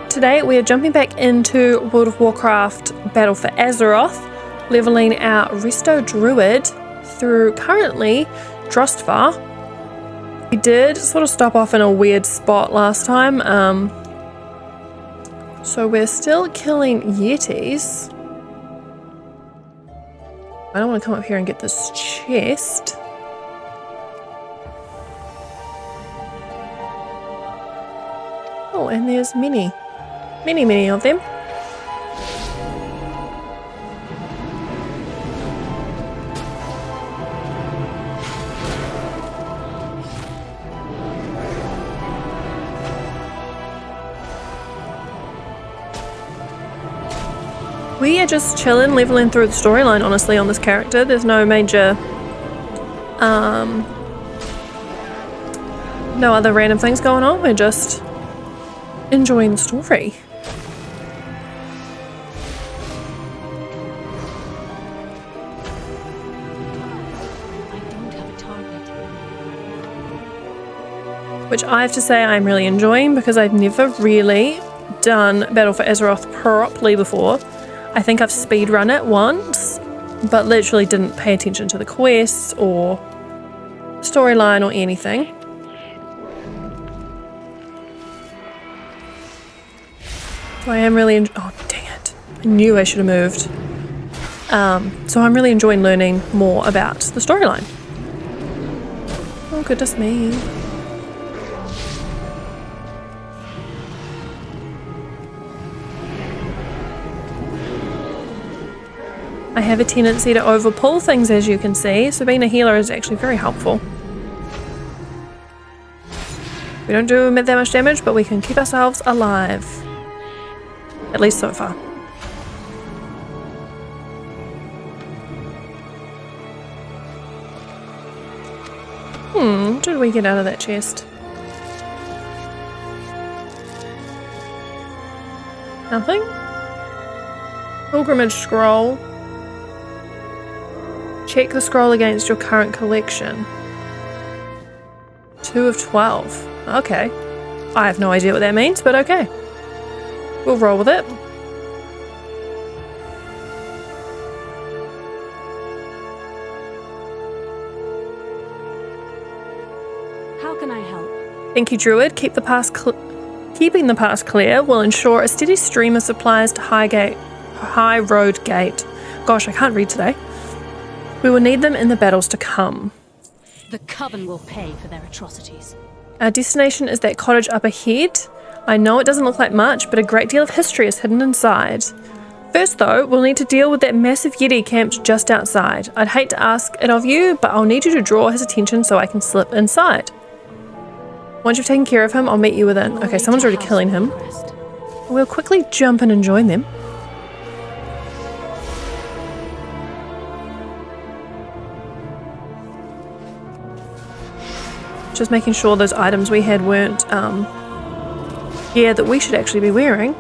today we are jumping back into World of Warcraft Battle for Azeroth, leveling our Resto Druid through currently Drustvar. We did sort of stop off in a weird spot last time, so we're still killing Yetis. I don't want to come up here and get this chest. Oh, and there's many of them. We are just chilling, leveling through the storyline, honestly, on this character. There's no major, no other random things going on. We're just enjoying the story. Which I have to say I'm really enjoying because I've never really done Battle for Azeroth properly before. I think I've speedrun it once, but literally didn't pay attention to the quests or storyline or anything. So I am really oh dang it, I knew I should have moved. So I'm really enjoying learning more about the storyline. Oh goodness me. I have a tendency to overpull things, as you can see, so being a healer is actually very helpful. We don't do that much damage, but we can keep ourselves alive. At least so far. What did we get out of that chest? Nothing? Pilgrimage scroll. Check the scroll against your current collection. 2 of 12. Okay. I have no idea what that means, but okay. We'll roll with it. How can I help? Thank you, Druid. Keeping the pass clear will ensure a steady stream of supplies to High Road Gate. Gosh, I can't read today. We will need them in the battles to come. The Coven will pay for their atrocities. Our destination is that cottage up ahead. I know it doesn't look like much, but a great deal of history is hidden inside. First though, we'll need to deal with that massive Yeti camped just outside. I'd hate to ask it of you, but I'll need you to draw his attention so I can slip inside. Once you've taken care of him, I'll meet you within. Okay, someone's already killing him. We'll quickly jump in and join them. Just making sure those items we had weren't gear that we should actually be wearing.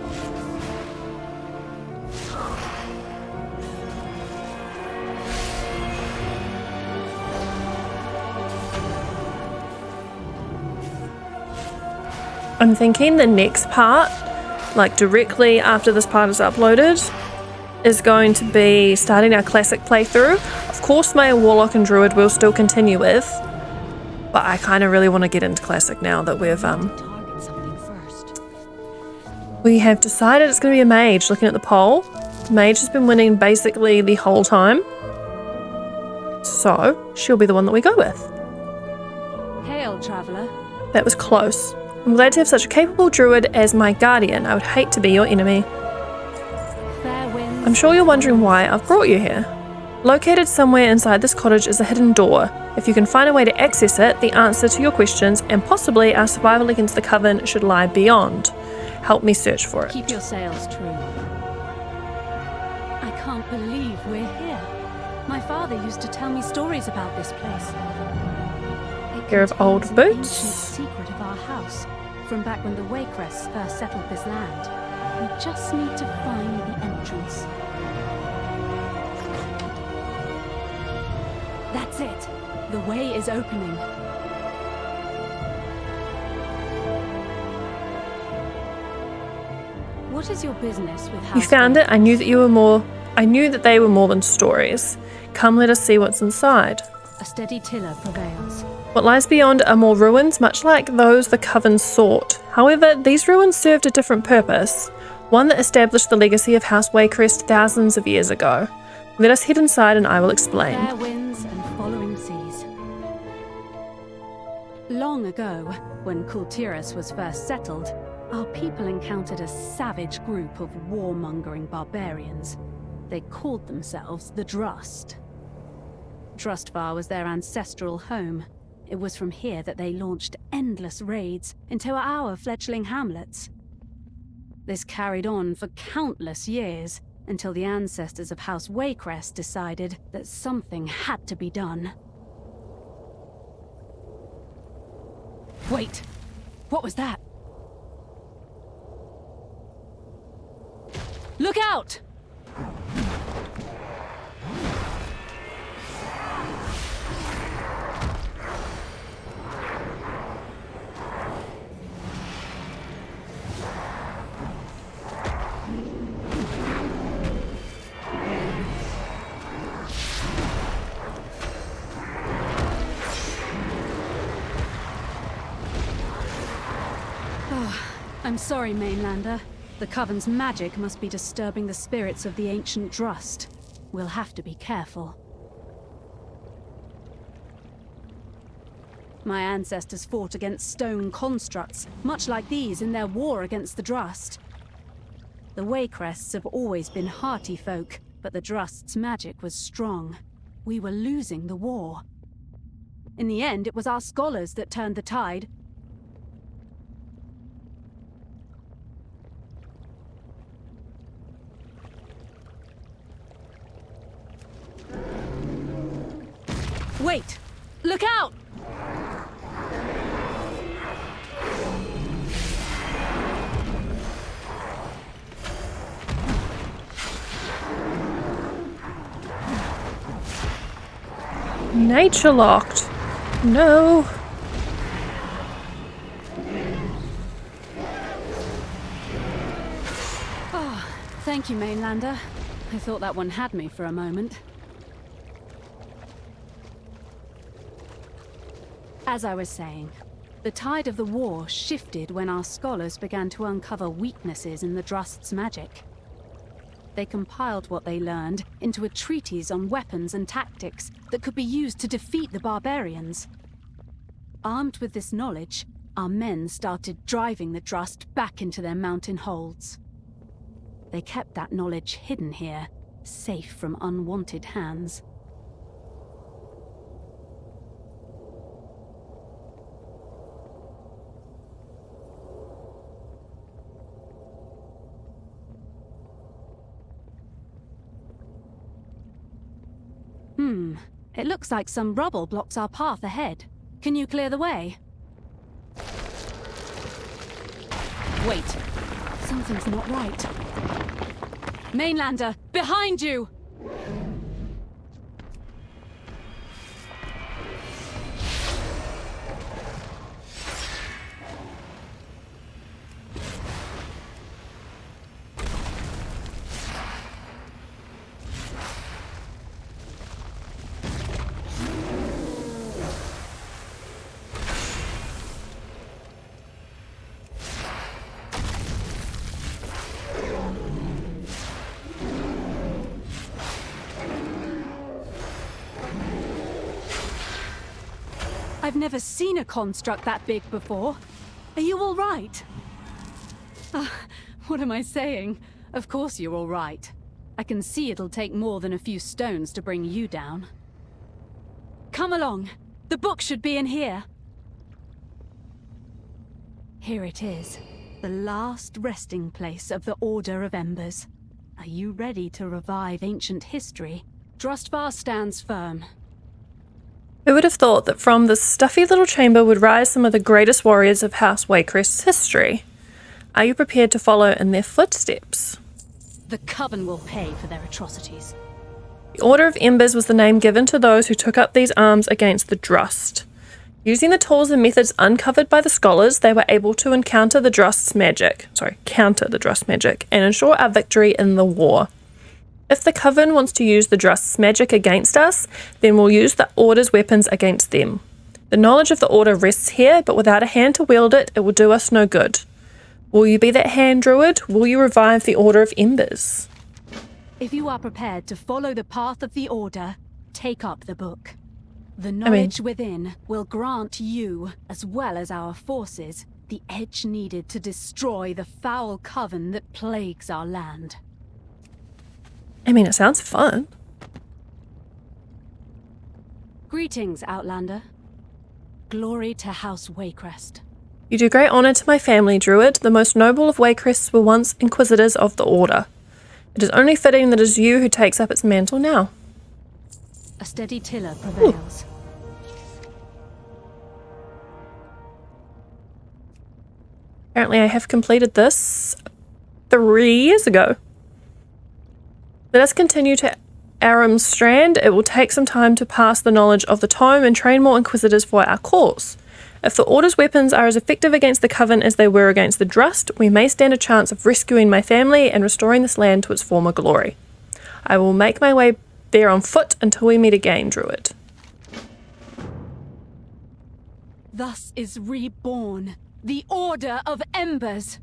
I'm thinking the next part, like directly after this part is uploaded, is going to be starting our classic playthrough. Of course my Warlock and Druid will still continue with, but I kind of really want to get into classic now that we have decided it's going to be a mage. Looking at the poll, mage has been winning basically the whole time, so she'll be the one that we go with. Hail, traveler. That was close. I'm glad to have such a capable druid as my guardian. I would hate to be your enemy. I'm sure you're wondering why I've brought you here. Located somewhere inside this cottage is a hidden door. If you can find a way to access it, the answer to your questions and possibly our survival against the Coven should lie beyond. Help me search for it. Keep your sails true. I can't believe we're here. My father used to tell me stories about this place. Pair of old It boots. contains an ancient secret of our house, from back when the Waycrests first settled this land. We just need to find the entrance. That's it. The way is opening. What is your business with House You found it. I knew that they were more than stories. Come, let us see what's inside. A steady tiller prevails. What lies beyond are more ruins, much like those the Coven sought. However, these ruins served a different purpose, one that established the legacy of House Waycrest thousands of years ago. Let us head inside and I will explain. Fair winds and following seas. Long ago, when Kultiras was first settled, our people encountered a savage group of warmongering barbarians. They called themselves the Drust. Drustvar was their ancestral home. It was from here that they launched endless raids into our fledgling hamlets. This carried on for countless years, until the ancestors of House Waycrest decided that something had to be done. Wait! What was that? Look out! I'm sorry, Mainlander. The Coven's magic must be disturbing the spirits of the ancient Drust. We'll have to be careful. My ancestors fought against stone constructs, much like these in their war against the Drust. The Waycrests have always been hearty folk, but the Drust's magic was strong. We were losing the war. In the end, it was our scholars that turned the tide. Wait! Look out! Nature locked. No. Oh, thank you, Mainlander. I thought that one had me for a moment. As I was saying, the tide of the war shifted when our scholars began to uncover weaknesses in the Drust's magic. They compiled what they learned into a treatise on weapons and tactics that could be used to defeat the barbarians. Armed with this knowledge, our men started driving the Drust back into their mountain holds. They kept that knowledge hidden here, safe from unwanted hands. It looks like some rubble blocks our path ahead. Can you clear the way? Wait. Something's not right. Mainlander, behind you! I've never seen a construct that big before. Are you all right? What am I saying? Of course you're all right. I can see it'll take more than a few stones to bring you down. Come along. The book should be in here. Here it is. The last resting place of the Order of Embers. Are you ready to revive ancient history? Drustvar stands firm. Who would have thought that from this stuffy little chamber would rise some of the greatest warriors of House Waycrest's history? Are you prepared to follow in their footsteps? The Coven will pay for their atrocities. The Order of Embers was the name given to those who took up these arms against the Drust. Using the tools and methods uncovered by the scholars, they were able to counter the Drust's magic, and ensure our victory in the war. If the Coven wants to use the Drust's magic against us, then we'll use the Order's weapons against them. The knowledge of the Order rests here, but without a hand to wield it, it will do us no good. Will you be that hand, Druid? Will you revive the Order of Embers? If you are prepared to follow the path of the Order, take up the book. The knowledge within will grant you, as well as our forces, the edge needed to destroy the foul coven that plagues our land. I mean, it sounds fun. Greetings, Outlander. Glory to House Waycrest. You do great honour to my family, Druid. The most noble of Waycrests were once Inquisitors of the Order. It is only fitting that it is you who takes up its mantle now. A steady tiller prevails. Apparently I have completed this 3 years ago. Let us continue to Aram's Strand. It will take some time to pass the knowledge of the tome and train more Inquisitors for our cause. If the Order's weapons are as effective against the Coven as they were against the Drust, we may stand a chance of rescuing my family and restoring this land to its former glory. I will make my way there on foot until we meet again, Druid. Thus is reborn the Order of Embers.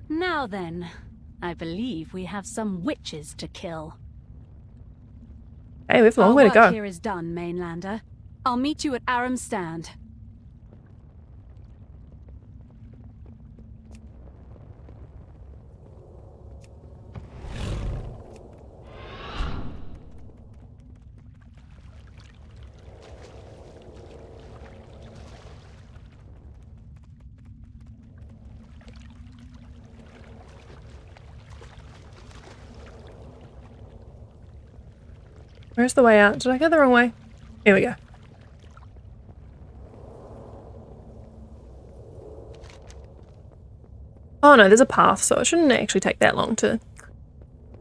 Now then, I believe we have some witches to kill. Hey, we have a long way to go. Our work here is done, Mainlander. I'll meet you at Aram's Stand. Where's the way out? Did I go the wrong way? Here we go. Oh no, there's a path, so it shouldn't actually take that long to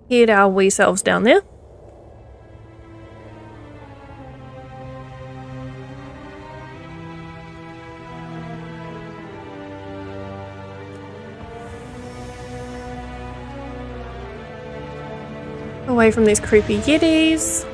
head our wee selves down there. Away from these creepy yetis.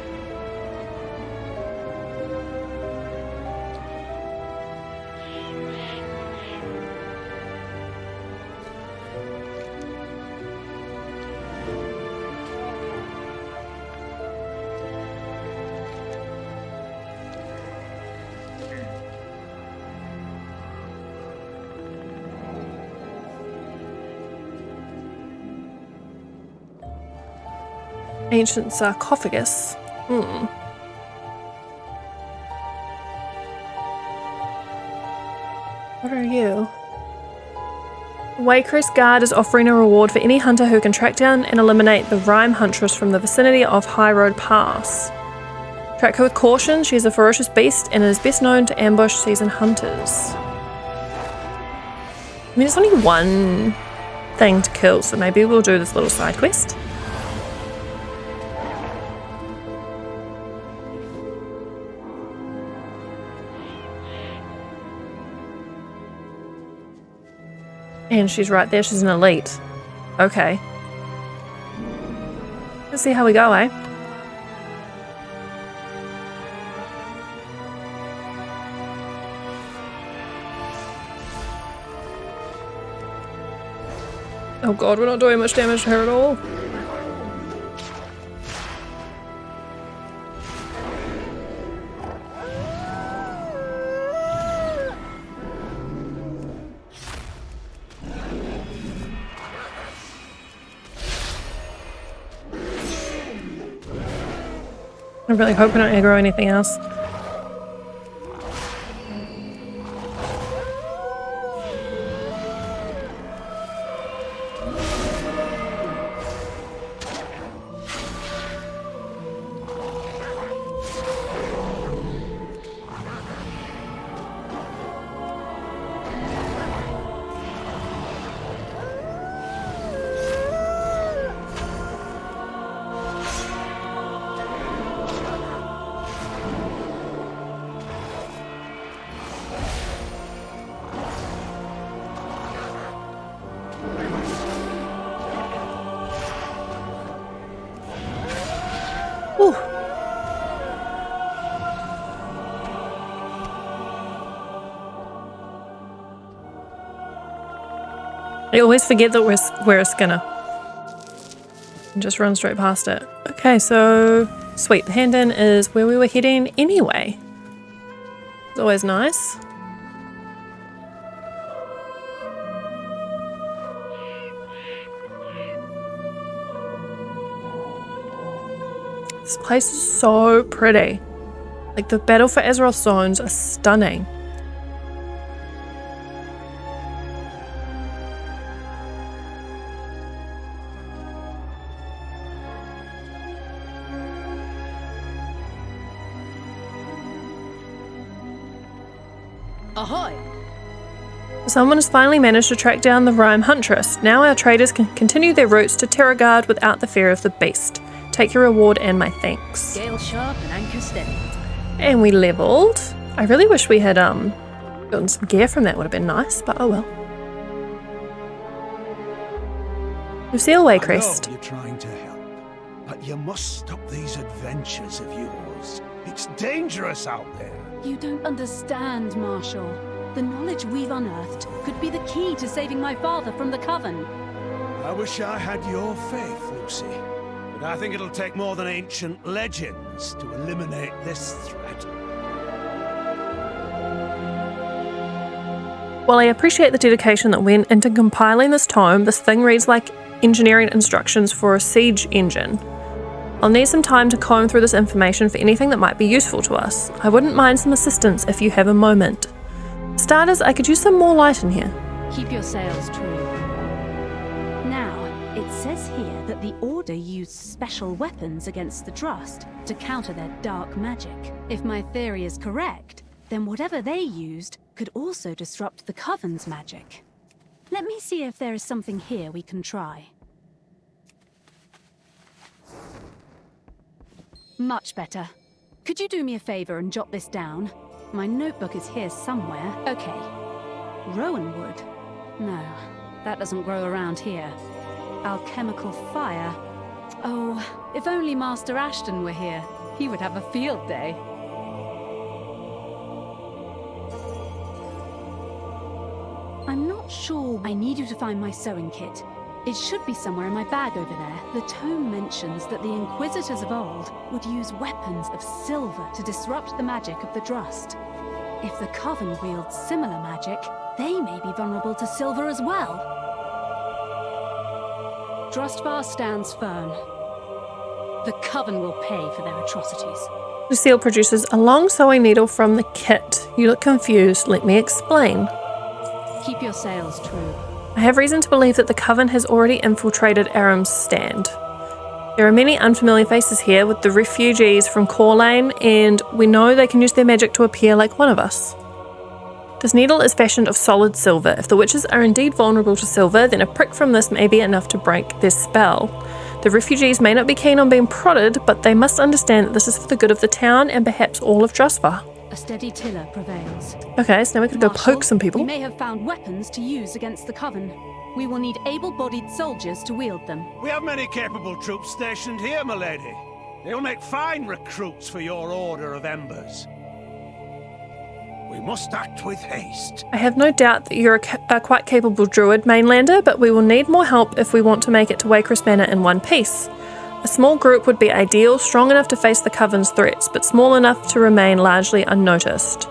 Ancient sarcophagus. What are you? Waycrest Guard is offering a reward for any hunter who can track down and eliminate the Rime Huntress from the vicinity of High Road Pass. Track her with caution, she is a ferocious beast and is best known to ambush seasoned hunters. I mean, it's only one thing to kill, so maybe we'll do this little side quest. And she's right there, she's an elite. Okay. Let's see how we go, eh? Oh god, we're not doing much damage to her at all. I really hope we don't aggro anything else. Whew. I always forget that we're a Skinner. And just run straight past it. Okay, so sweet. The hand-in is where we were heading anyway. It's always nice. This place is so pretty. Like, the Battle for Azeroth zones are stunning. Ahoy! Someone has finally managed to track down the Rhyme Huntress. Now our traders can continue their routes to Terragard without the fear of the beast. Take your reward and my thanks. Gale sharp and anchor steady. And we leveled. I really wish we had gotten some gear from that. Would have been nice, but oh well. Lucille Waycrest. I know you're trying to help, but you must stop these adventures of yours. It's dangerous out there. You don't understand, Marshal. The knowledge we've unearthed could be the key to saving my father from the Coven. I wish I had your faith, Lucy. But I think it'll take more than ancient legends to eliminate this threat. While I appreciate the dedication that went into compiling this tome, this thing reads like engineering instructions for a siege engine. I'll need some time to comb through this information for anything that might be useful to us. I wouldn't mind some assistance if you have a moment. For starters, I could use some more light in here. Keep your sails true. Now, it says here that the Order used special weapons against the Trust to counter their dark magic. If my theory is correct, then whatever they used could also disrupt the Coven's magic. Let me see if there is something here we can try. Much better. Could you do me a favor and jot this down? My notebook is here somewhere. Okay. Rowan wood. No, that doesn't grow around here. Alchemical fire. Oh, if only Master Ashton were here. He would have a field day. I'm not sure. I need you to find my sewing kit. It should be somewhere in my bag over there. The tome mentions that the Inquisitors of old would use weapons of silver to disrupt the magic of the Drust. If the Coven wields similar magic, they may be vulnerable to silver as well. Drustvar stands firm. The Coven will pay for their atrocities. Lucille produces a long sewing needle from the kit. You look confused. Let me explain. Keep your sails true. I have reason to believe that the Coven has already infiltrated Aram's stand. There are many unfamiliar faces here with the refugees from Corlane, and we know they can use their magic to appear like one of us. This needle is fashioned of solid silver. If the witches are indeed vulnerable to silver, then a prick from this may be enough to break their spell. The refugees may not be keen on being prodded, but they must understand that this is for the good of the town and perhaps all of Drustvar. A steady tiller prevails. Okay, so now we could go Marshal, poke some people. We may have found weapons to use against the Coven. We will need able-bodied soldiers to wield them. We have many capable troops stationed here, my lady. They'll make fine recruits for your Order of Embers. We must act with haste. I have no doubt that you're a quite capable druid, mainlander, but we will need more help if we want to make it to Waycrest Manor in one piece. A small group would be ideal, strong enough to face the Coven's threats, but small enough to remain largely unnoticed.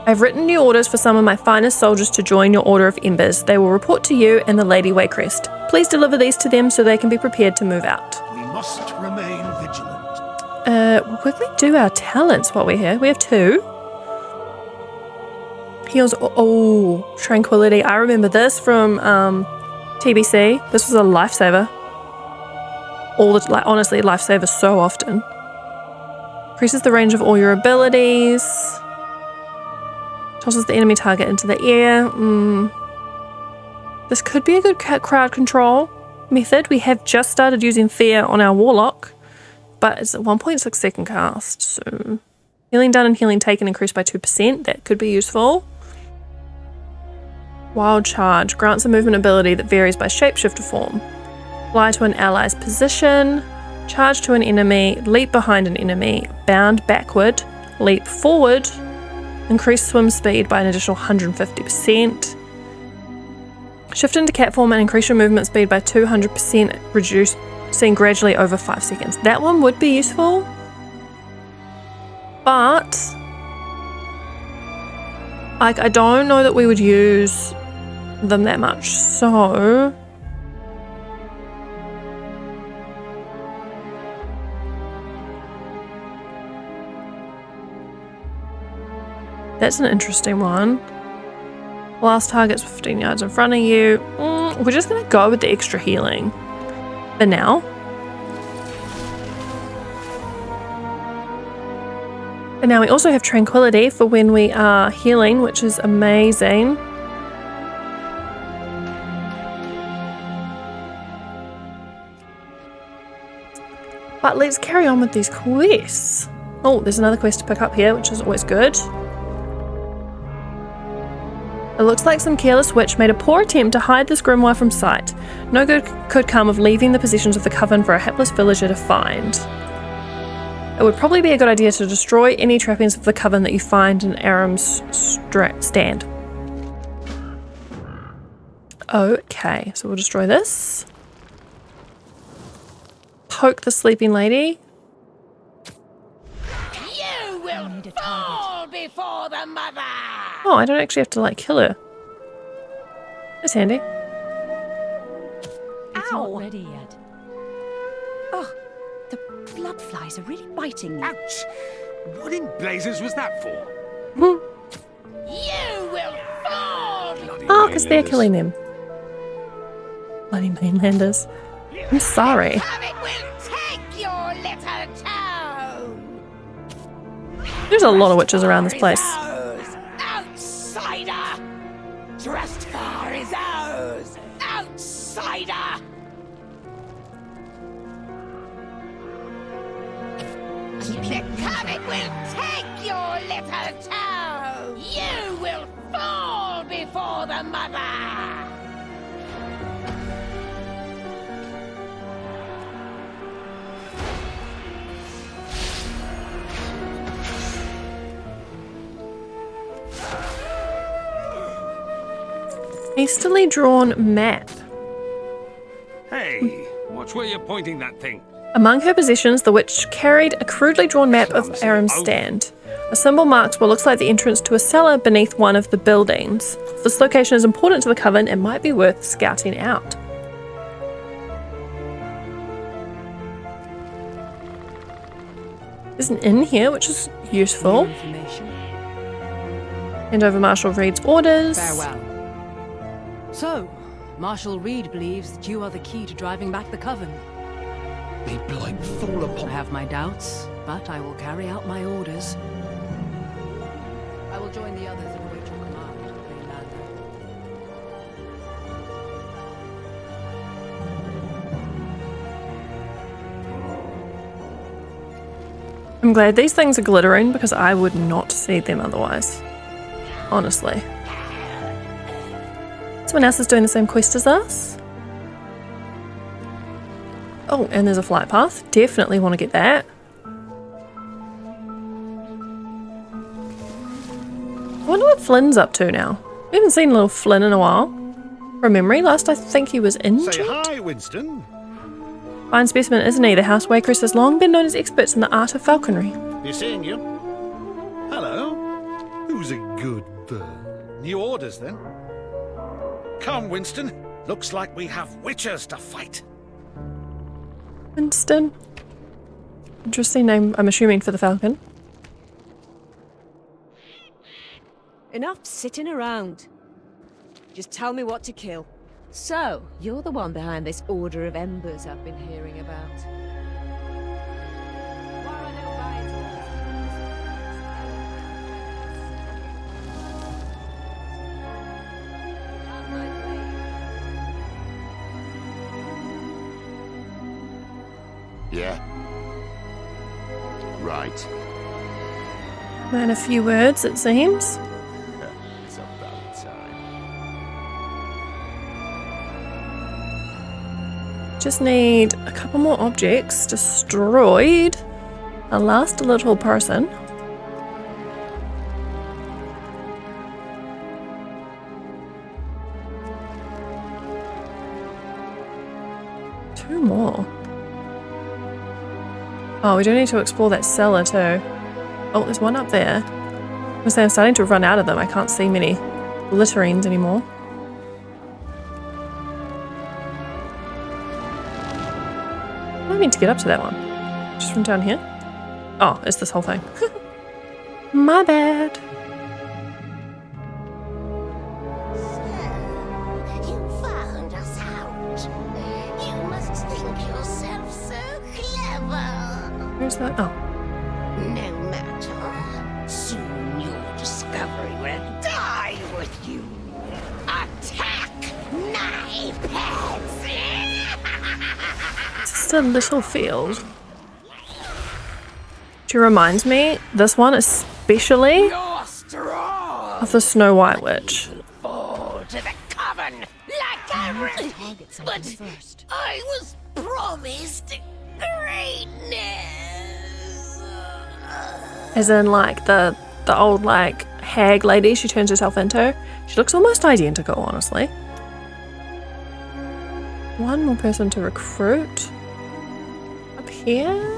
I've written new orders for some of my finest soldiers to join your Order of Embers. They will report to you and the Lady Waycrest. Please deliver these to them so they can be prepared to move out. We must remain vigilant. We'll quickly do our talents while we're here. We have 2. Heals, oh, Tranquility. I remember this from TBC. This was a lifesaver. Honestly, lifesaver so often. Increases the range of all your abilities. Tosses the enemy target into the air. This could be a good crowd control method. We have just started using fear on our warlock, but it's at 1.6 second cast, so healing done and healing taken increased by 2%. That could be useful. Wild Charge grants a movement ability that varies by shapeshifter form. Fly to an ally's position. charge to an enemy, leap behind an enemy, bound backward, leap forward, increase swim speed by an additional 150%, shift into cat form and increase your movement speed by 200%, reducing gradually over 5 seconds. That one would be useful, but like I don't know that we would use them that much, so that's an interesting one. Last target's 15 yards in front of you. We're just gonna go with the extra healing for now. And now we also have tranquility for when we are healing, which is amazing. But let's carry on with these quests. Oh, there's another quest to pick up here, which is always good. It looks like some careless witch made a poor attempt to hide this grimoire from sight. No good could come of leaving the possessions of the coven for a hapless villager to find. It would probably be a good idea to destroy any trappings of the coven that you find in Aram's stand. Okay, so we'll destroy this. Poke the sleeping lady. You will fall before the mother! Oh, I don't actually have to like kill her. That's handy. It's not ready yet. Oh, the blood flies are really biting me. Ouch! What in blazes was that for? You will fall! Oh, because they're killing them. Bloody mainlanders. I'm sorry. It will take your little toe! There's a lot of witches around this place. Outsider! Drustvar is ours! Outsider! The comet will take your little toe! You will fall before the mother! Hastily drawn map. Hey, watch where you're pointing that thing. Among her possessions, the witch carried a crudely drawn map of Aram's stand. A symbol marks what looks like the entrance to a cellar beneath one of the buildings. If this location is important to the coven, it might be worth scouting out. There's an inn here, which is useful. Hand over Marshal Reed's orders. Farewell. So, Marshal Reed believes that you are the key to driving back the coven. May blight fall I upon have my doubts, but I will carry out my orders. I will join the others and await your command, Greenlander. I'm glad these things are glittering because I would not see them otherwise. Honestly. Someone else is doing the same quest as us. Oh, and there's a flight path. Definitely want to get that. I wonder what Flynn's up to now. We haven't seen little Flynn in a while. From memory, last I think he was injured. Say hi, Winston. Fine specimen, isn't he? The House Waycrest has long been known as experts in the art of falconry. You seeing you? Hello. Who's a good bird? New orders, then? Come, Winston. Looks like we have witches to fight. Winston. Interesting name, I'm assuming, for the falcon. Enough sitting around. Just tell me what to kill. So, you're the one behind this Order of Embers I've been hearing about. Yeah. Right. And a few words, it seems. It's about time. Just need a couple more objects destroyed. A last little person. Two more. Oh, we do need to explore that cellar too. Oh, there's one up there. I was gonna say I'm starting to run out of them. I can't see many litterines anymore. I mean to get up to that one. Just from down here? Oh, it's this whole thing. My bad. So, you found us out. You must think yourself so clever. Where's that? Oh. No matter. Soon your discovery will die with you. Attack my pets! It's just a little field. She reminds me, this one especially, You're strong. of the Snow White Witch. Fall to the coven like a rat. But first. I was promised greatness. As in like the old like hag lady she turns herself into. She looks almost identical, honestly. One more person to recruit. Up here?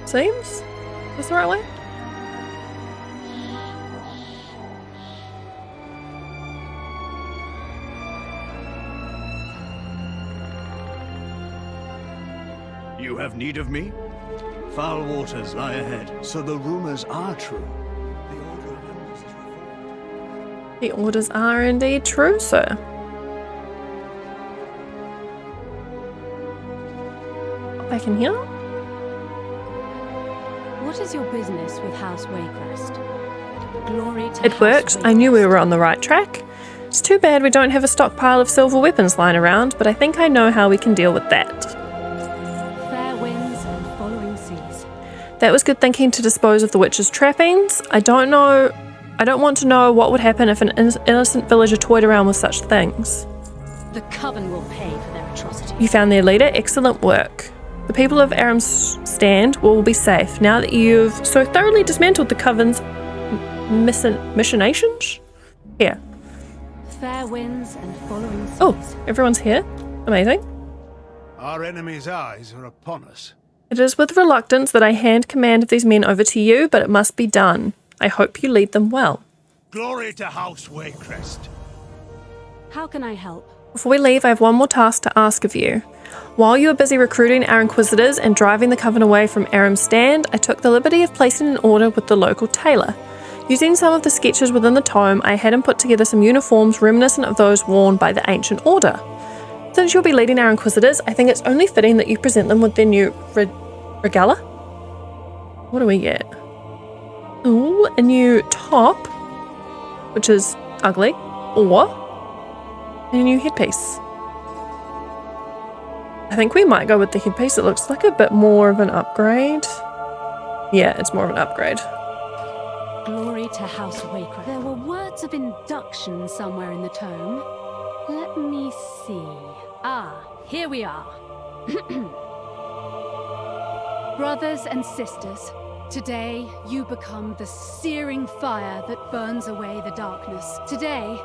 Seems? Is this the right way? You have need of me? Foul waters lie ahead, so the rumors are true. The Order of Embers is reformed. The orders are indeed true, sir. Back in here? What is your business with House Waycrest? Glory to It House worked. I knew we Waycrest. were on the right track. It's too bad we don't have a stockpile of silver weapons lying around, but I think I know how we can deal with that. Fair winds and following seas. That was good thinking to dispose of the witch's trappings. I don't want to know what would happen if an innocent villager toyed around with such things. The Coven will pay for their atrocities. You found their leader. Excellent work. The people of Aram's Stand will be safe now that you've so thoroughly dismantled the Coven's machinations. Here. Fair winds and following seas. Oh, everyone's here. Amazing. Our enemy's eyes are upon us. It is with reluctance that I hand command of these men over to you, but it must be done. I hope you lead them well. Glory to House Waycrest. How can I help? Before we leave, I have one more task to ask of you. While you were busy recruiting our Inquisitors and driving the Coven away from Aram's Stand, I took the liberty of placing an order with the local tailor. Using some of the sketches within the tome, I had him put together some uniforms reminiscent of those worn by the Ancient Order. Since you'll be leading our Inquisitors, I think it's only fitting that you present them with their new regala. What do we get? Ooh, a new top, which is ugly, or a new headpiece. I think we might go with the headpiece. It looks like a bit more of an upgrade. Yeah, it's more of an upgrade. Glory to House Waycrest. There were words of induction somewhere in the tome. Let me see. Ah, here we are. Brothers and sisters, today you become the searing fire that burns away the darkness. Today,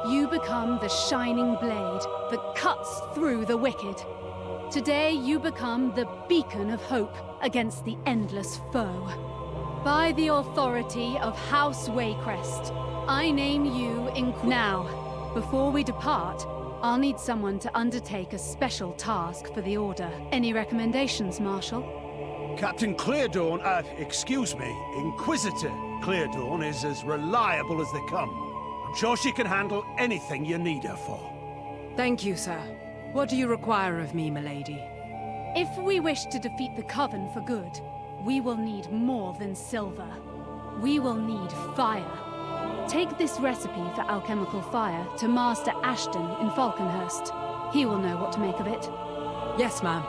you become the shining blade that cuts through the wicked. Today, you become the beacon of hope against the endless foe. By the authority of House Waycrest, I name you Now, before we depart, I'll need someone to undertake a special task for the Order. Any recommendations, Marshal? Captain Cleardawn, excuse me, Inquisitor Cleardawn is as reliable as they come. I'm sure she can handle anything you need her for. Thank you, sir. What do you require of me, milady? If we wish to defeat the Coven for good, we will need more than silver. We will need fire. Take this recipe for alchemical fire to Master Ashton in Falconhurst. He will know what to make of it. Yes, ma'am.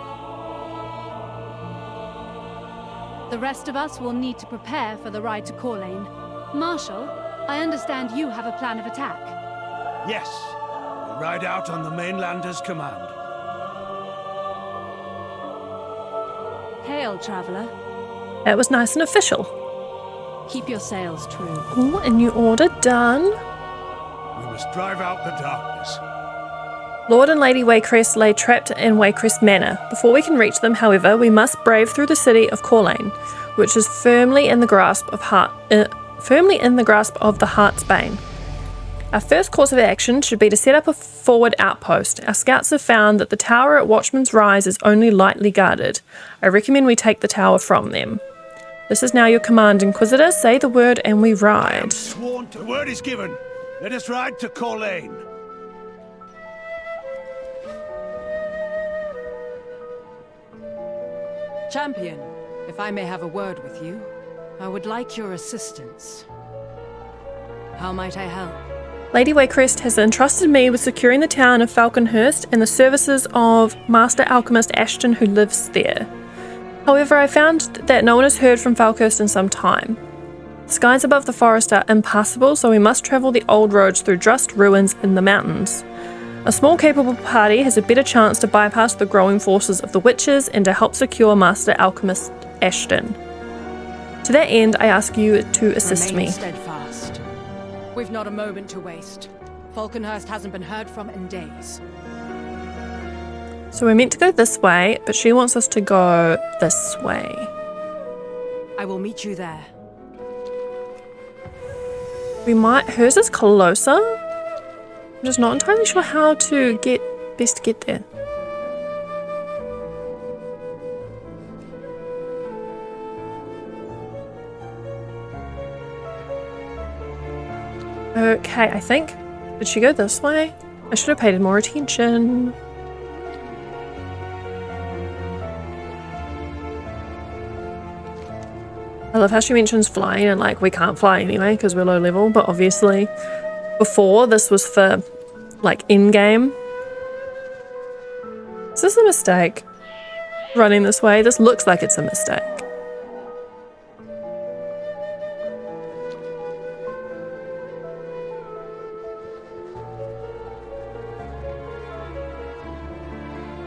The rest of us will need to prepare for the ride to Corlane. Marshal, I understand you have a plan of attack. Yes, ride out on the mainlander's command. Hail, traveller. That was nice and official. Keep your sails true. Ooh, a new order done. We must drive out the darkness. Lord and Lady Waycrest lay trapped in Waycrest Manor. Before we can reach them, however, we must brave through the city of Corlane, which is firmly in the grasp of the Heartsbane. Our first course of action should be to set up a forward outpost. Our scouts have found that the tower at Watchman's Rise is only lightly guarded. I recommend we take the tower from them. This is now your command, Inquisitor. Say the word and we ride. Sworn to. The word is given. Let us ride to Corlane. Champion, if I may have a word with you, I would like your assistance. How might I help? Lady Waycrest has entrusted me with securing the town of Falconhurst and the services of Master Alchemist Ashton, who lives there. However, I found that no one has heard from Falconhurst in some time. The skies above the forest are impassable, so we must travel the old roads through Drust ruins in the mountains. A small capable party has a better chance to bypass the growing forces of the witches and to help secure Master Alchemist Ashton. To that end, I ask you to assist Remain me. Steadfast. We've not a moment to waste. Falconhurst hasn't been heard from in days. So we're meant to go this way, but she wants us to go this way. I will meet you there. We might. Hers is closer. I'm just not entirely sure how to best to get there. Okay, I think. Did she go this way? I should have paid more attention. I love how she mentions flying and like we can't fly anyway because we're low level, but obviously before this was for like in-game. Is this a mistake? Running this way? This looks like it's a mistake.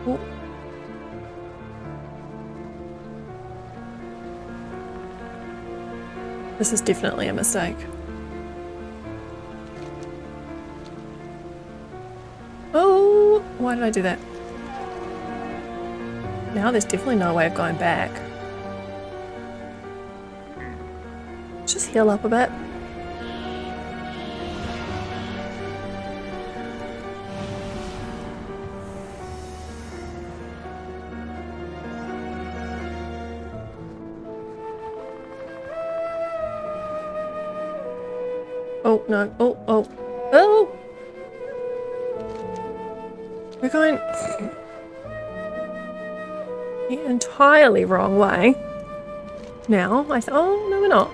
Oh. This is definitely a mistake. Oh, why did I do that? Now there's definitely no way of going back. Let's just heal up a bit. Oh, no. Oh, oh. Oh! We're going the entirely wrong way. Now, oh, no, we're not.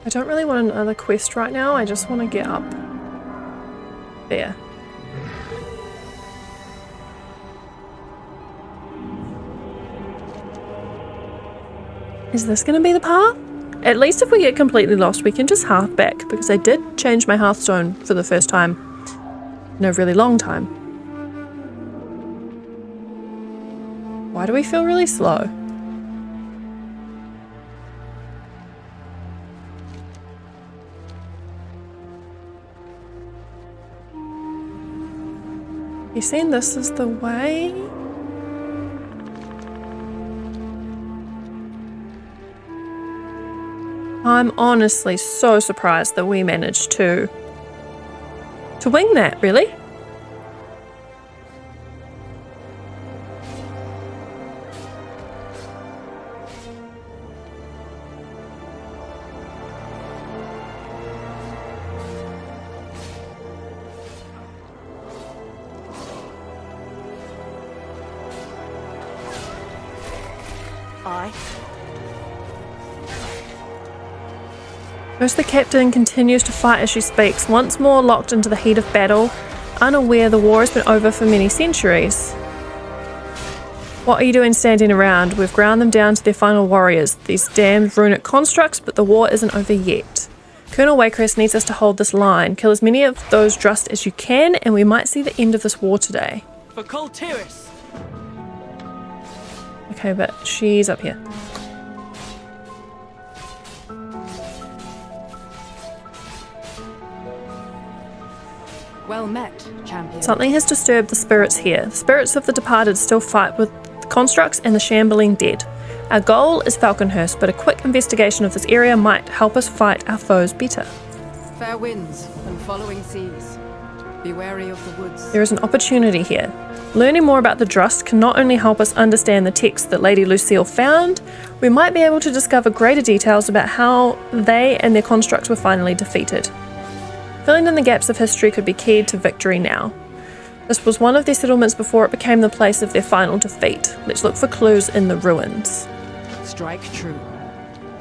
I don't really want another quest right now. I just want to get up there. Is this going to be the path? At least if we get completely lost, we can just half back, because I did change my hearthstone for the first time in a really long time. Why do we feel really slow? You saying this is the way? I'm honestly so surprised that we managed to wing that, really. First, the captain continues to fight as she speaks, once more locked into the heat of battle, unaware the war has been over for many centuries. What are you doing standing around? We've ground them down to their final warriors, these damned runic constructs, but the war isn't over yet. Colonel Waycrest needs us to hold this line. Kill as many of those Drust as you can, and we might see the end of this war today. For Coltiris! Okay, but she's up here. Well met, champion. Something has disturbed the spirits here. The spirits of the departed still fight with the constructs and the shambling dead. Our goal is Falconhurst, but a quick investigation of this area might help us fight our foes better. Fair winds and following seas. Be wary of the woods. There is an opportunity here. Learning more about the Drust can not only help us understand the text that Lady Lucille found, we might be able to discover greater details about how they and their constructs were finally defeated. Filling in the gaps of history could be key to victory now. This was one of their settlements before it became the place of their final defeat. Let's look for clues in the ruins. Strike true.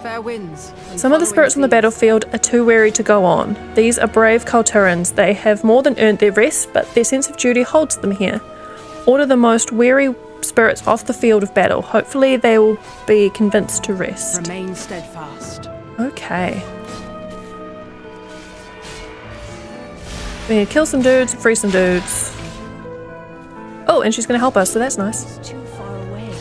Fair winds. Some of the spirits on the battlefield are too wary to go on. These are brave Kulturans. They have more than earned their rest, but their sense of duty holds them here. Order the most wary spirits off the field of battle. Hopefully they will be convinced to rest. Remain steadfast. Okay. We need to kill some dudes, free some dudes. Oh, and she's going to help us, so that's nice. It's too far away.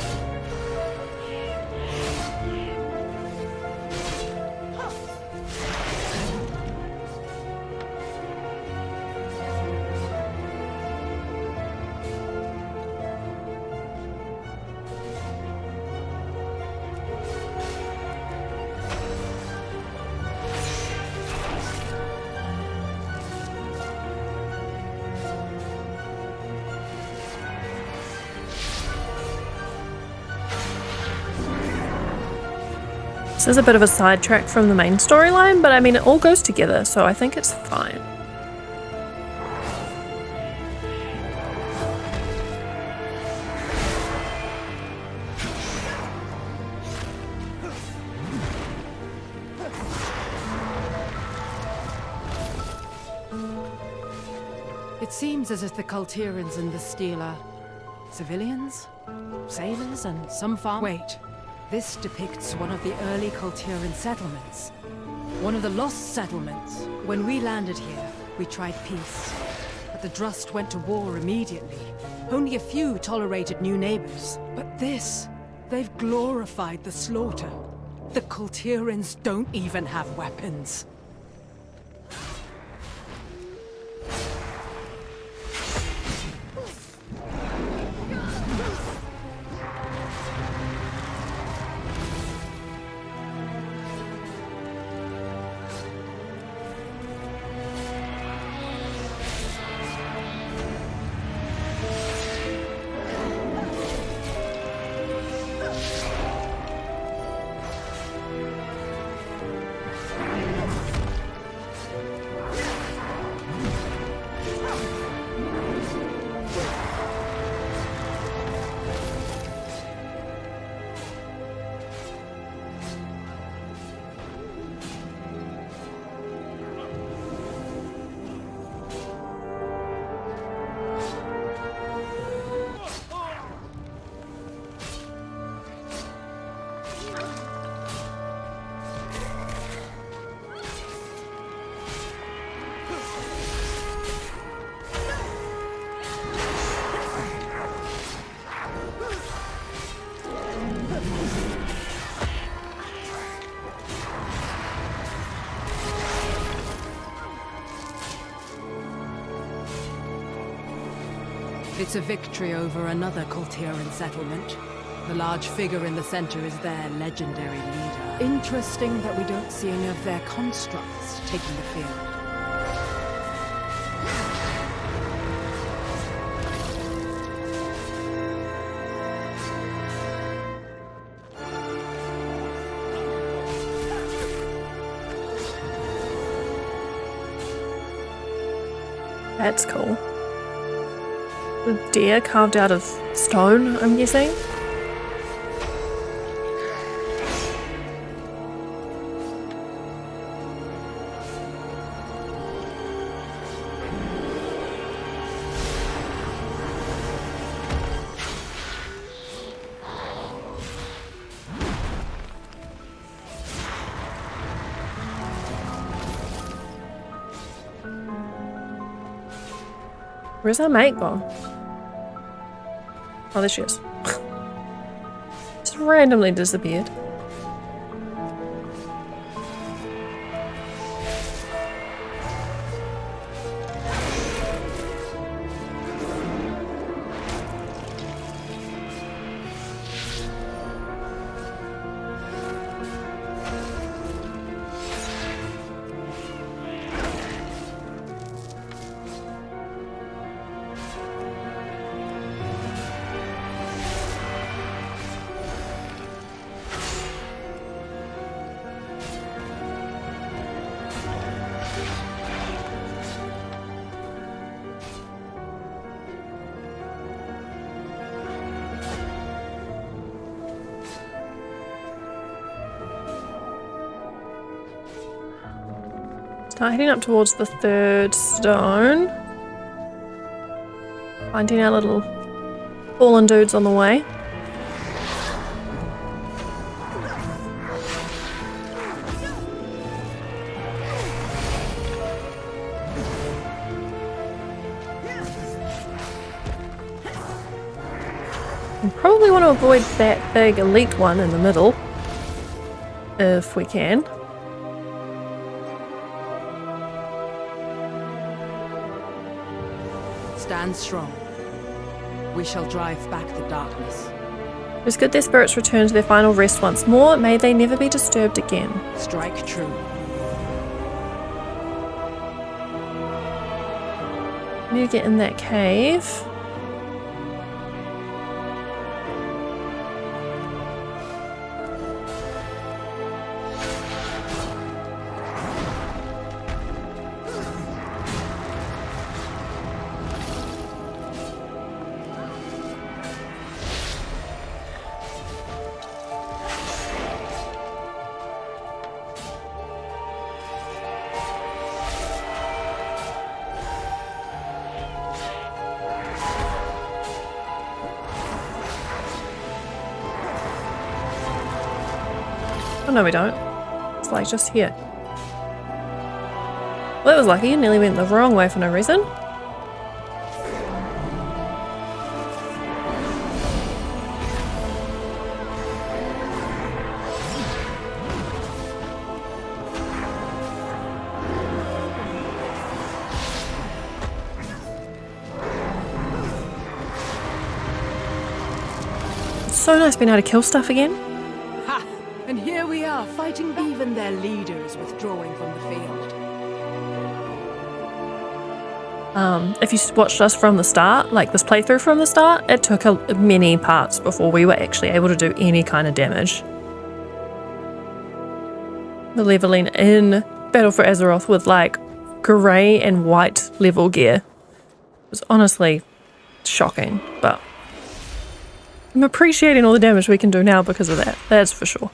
This is a bit of a sidetrack from the main storyline, but I mean, it all goes together, so I think it's fine. It seems as if the Kultirans in the Steel are civilians, sailors, and some farm. Wait, this depicts one of the early Kultiran settlements. One of the lost settlements. When we landed here, we tried peace. But the Drust went to war immediately. Only a few tolerated new neighbors. But this, they've glorified the slaughter. The Kultirans don't even have weapons. It's a victory over another Kultiran settlement. The large figure in the center is their legendary leader. Interesting that we don't see any of their constructs taking the field. That's cool. A deer carved out of stone, I'm guessing. Where's our mate gone? Oh, there she is. Just randomly disappeared. Start heading up towards the third stone. Finding our little fallen dudes on the way. We probably want to avoid that big elite one in the middle, if we can. Stand strong. We shall drive back the darkness. It is good their spirits return to their final rest once more. May they never be disturbed again. Strike true. We need to get in that cave. Oh no, we don't. It's like just here. Well, that was lucky. You nearly went the wrong way for no reason. It's so nice being able to kill stuff again. Ha! And here we are, fighting even their leaders withdrawing from the field. If you watched us from the start, like this playthrough from the start, it took many parts before we were actually able to do any kind of damage. The leveling in Battle for Azeroth with like grey and white level gear was honestly shocking, but I'm appreciating all the damage we can do now because of that, that's for sure.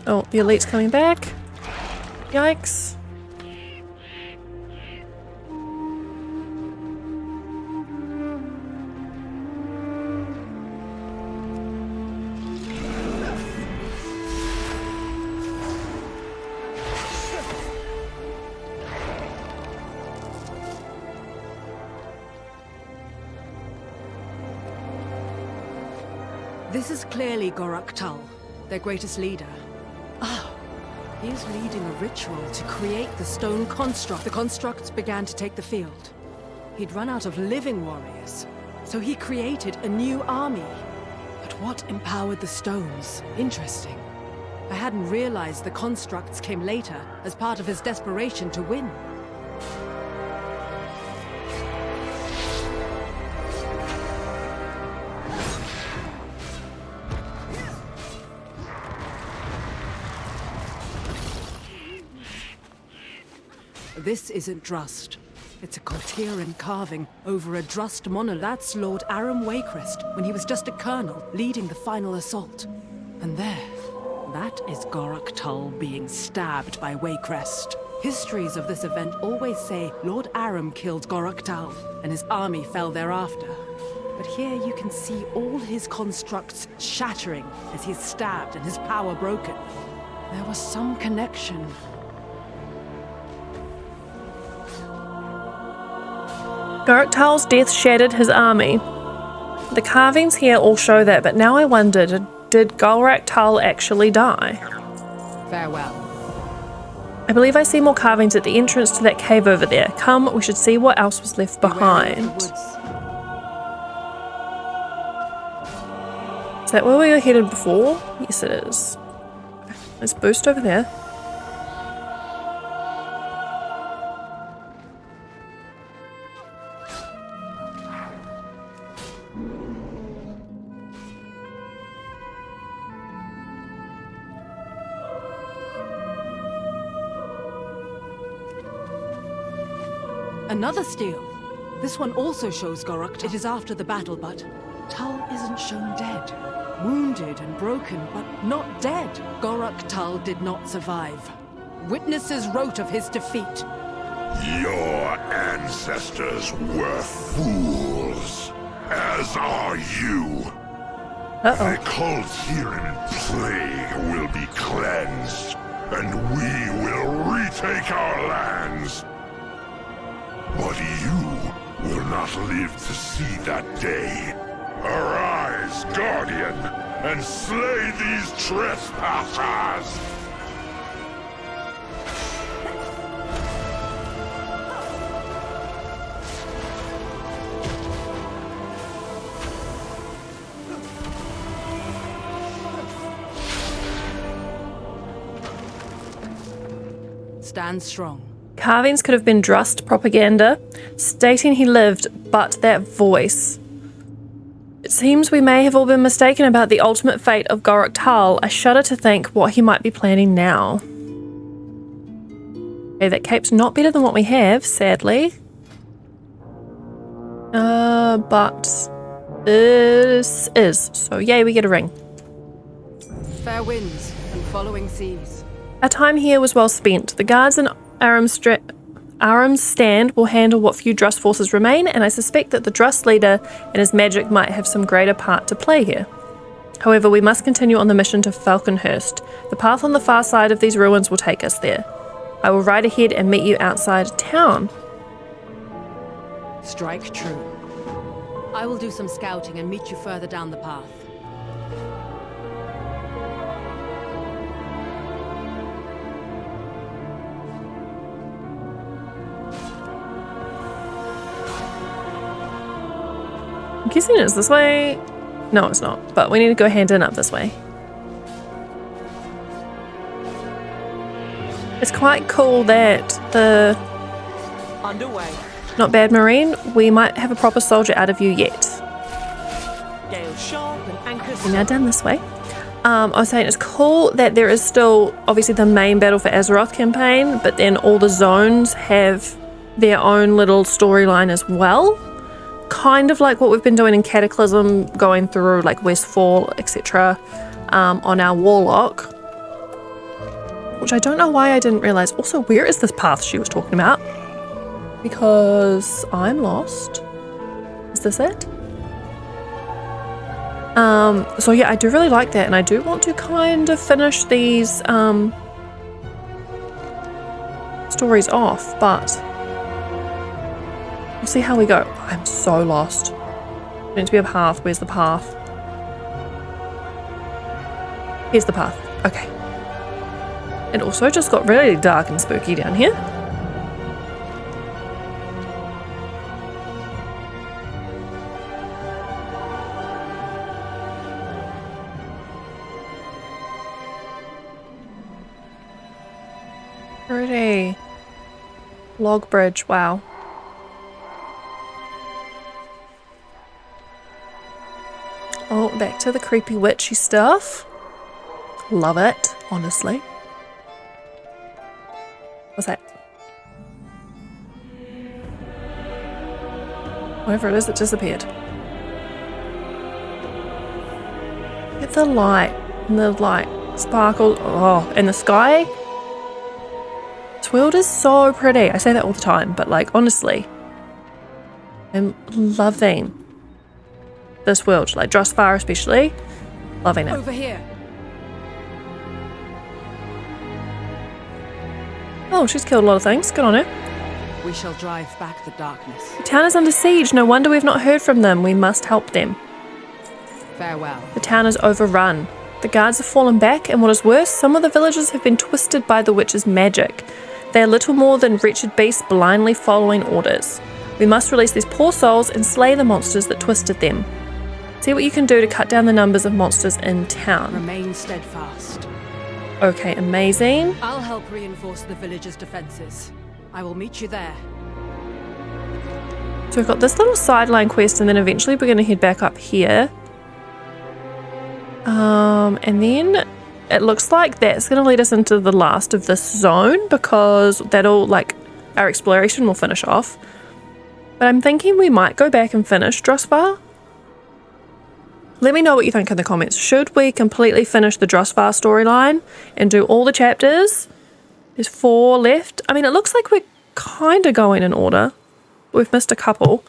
Oh, the elite's coming back. Yikes. This is clearly Gorak Tull, their greatest leader. He is leading a ritual to create the stone construct. The constructs began to take the field. He'd run out of living warriors, so he created a new army. But what empowered the stones? Interesting. I hadn't realized the constructs came later, as part of his desperation to win. This isn't Drust. It's a Kaltiran carving over a Drust monolith. That's Lord Aram Waycrest, when he was just a colonel, leading the final assault. And there, that is Gorak Tull being stabbed by Waycrest. Histories of this event always say Lord Aram killed Goroktal, and his army fell thereafter. But here you can see all his constructs shattering as he's stabbed and his power broken. There was some connection. Goroktal's death shattered his army. The carvings here all show that, but now I wonder, did Goroktal actually die? Farewell. I believe I see more carvings at the entrance to that cave over there. Come, we should see what else was left behind. Is that where we were headed before? Yes, it is. Let's boost over there. Another stele. This one also shows Goroktal. It is after the battle, but Tal isn't shown dead. Wounded and broken, but not dead. Goroktal did not survive. Witnesses wrote of his defeat. Your ancestors were fools, as are you. The Coltiran plague will be cleansed, and we will retake our lands. But you will not live to see that day. Arise, Guardian, and slay these trespassers! Stand strong. Carvings could have been Drust propaganda, stating he lived, but that voice. It seems we may have all been mistaken about the ultimate fate of Goroktal. I shudder to think what he might be planning now. Okay, that cape's not better than what we have, sadly. But this is. So yay, we get a ring. Fair winds and following seas. Our time here was well spent. The guards in Aram's stand will handle what few Drust forces remain, and I suspect that the Drust leader and his magic might have some greater part to play here. However, we must continue on the mission to Falconhurst. The path on the far side of these ruins will take us there. I will ride ahead and meet you outside town. Strike true. I will do some scouting and meet you further down the path. I'm guessing it's this way. No, it's not. But we need to go hand in up this way. It's quite cool that the Underway. Not bad, Marine. We might have a proper soldier out of you yet. Gale sharp and anchor. We're now done this way. I was saying it's cool that there is still obviously the main battle for Azeroth campaign, but then all the zones have their own little storyline as well. Kind of like what we've been doing in Cataclysm, going through like Westfall, etc. On our Warlock. Which I don't know why I didn't realise. Also, where is this path she was talking about? Because I'm lost. Is this it? So yeah, I do really like that, and I do want to kind of finish these stories off, but we'll see how we go. I'm so lost. There's meant to be a path. Where's the path? Here's the path. Okay. It also just got really dark and spooky down here. Pretty. Log bridge, wow. Oh, back to the creepy witchy stuff. Love it, honestly. What's that? Whatever it is, it disappeared. Get the light, and the light sparkles. Oh, and the sky? This world is so pretty. I say that all the time, but like honestly, I'm loving this world, like Drosvar especially. Loving it. Over here. Oh, she's killed a lot of things. Good on her. We shall drive back the darkness. The town is under siege. No wonder we've not heard from them. We must help them. Farewell. The town is overrun. The guards have fallen back, and what is worse, some of the villagers have been twisted by the witch's magic. They are little more than wretched beasts blindly following orders. We must release these poor souls and slay the monsters that twisted them. See what you can do to cut down the numbers of monsters in town. Remain steadfast. Okay, amazing. I'll help reinforce the village's defenses. I will meet you there. So we've got this little sideline quest, and then eventually we're going to head back up here. And then it looks like that's going to lead us into the last of this zone, because that'll, like, our exploration will finish off. But I'm thinking we might go back and finish Drosvar. Let me know what you think in the comments. Should we completely finish the Drosvar storyline and do all the chapters? There's 4 left. I mean, it looks like we're kind of going in order. We've missed a couple.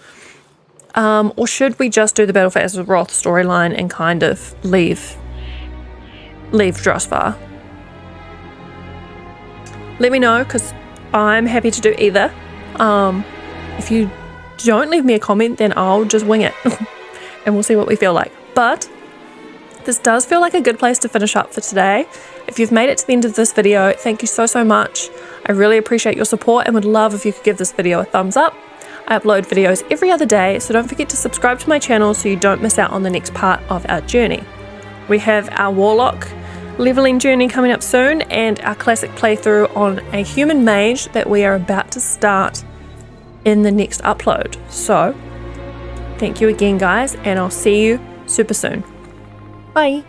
Or should we just do the Battle for Azeroth storyline and kind of leave Drosvar? Let me know, because I'm happy to do either. If you don't leave me a comment, then I'll just wing it. And we'll see what we feel like. But this does feel like a good place to finish up for today. If you've made it to the end of this video, thank you so much. I really appreciate your support and would love if you could give this video a thumbs up. I upload videos every other day, so don't forget to subscribe to my channel so you don't miss out on the next part of our journey. We have our Warlock leveling journey coming up soon, and our classic playthrough on a human mage that we are about to start in the next upload. So, thank you again, guys, and I'll see you super soon. Bye!